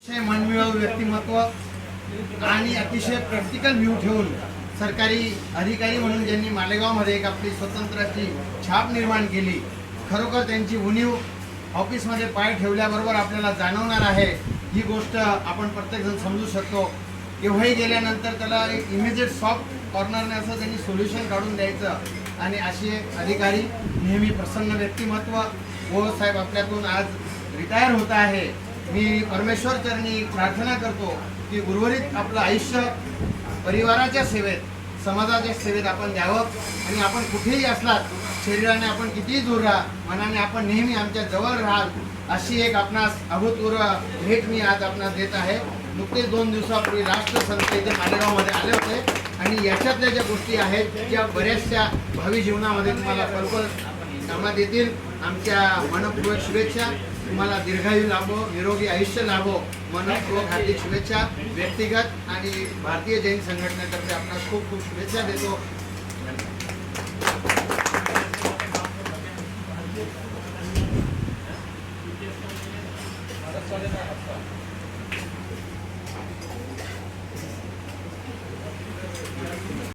मनमिळावू व्यक्तिमत्व आणि अतिशय प्रॅक्टिकल व्ह्यू ठेवून सरकारी अधिकारी म्हणून ज्यांनी मालेगावमध्ये एक आपली स्वतंत्राची छाप निर्माण केली, खरोखर त्यांची उणीव ऑफिसमध्ये पाय ठेवल्याबरोबर आपल्याला जाणवणार आहे। ही गोष्ट आपण प्रत्येकजण समजू शकतो। केव्हाही गेल्यानंतर त्याला एक इमिजिएट सॉफ्ट कॉर्नरने असं त्यांनी सोल्युशन काढून द्यायचं आणि असे अधिकारी नेहमी प्रसन्न व्यक्तिमत्व व साहेब आपल्यातून आज रिटायर होत आहे। मी परमेश्वर चरणी प्रार्थना करतो की उर्वरित आपलं आयुष्य परिवाराच्या सेवेत, समाजाच्या सेवेत आपण द्यावं आणि आपण कुठेही असलात, शरीराने आपण कितीही दूर राहा, मनाने आपण नेहमी आमच्या जवळ राहाल, अशी एक आपणास अभूतपूर्व भेट मी आज आपणास देत आहे। नुकतेच 2 दिवसापूर्वी राष्ट्रसंत इथे मालेगावमध्ये आले होते आणि याच्यातल्या ज्या गोष्टी आहेत त्या बऱ्याचशा भावी जीवनामध्ये तुम्हाला पलपल कामात येतील। आमच्या मनपूर्वक शुभेच्छा। तुम्हाला दीर्घायू लाभो, निरोगी आयुष्य लाभो, मनपूर्वक हार्दिक शुभेच्छा। व्यक्तिगत आणि भारतीय जैन संघटनेतर्फे आपणास खूप खूप शुभेच्छा देतो।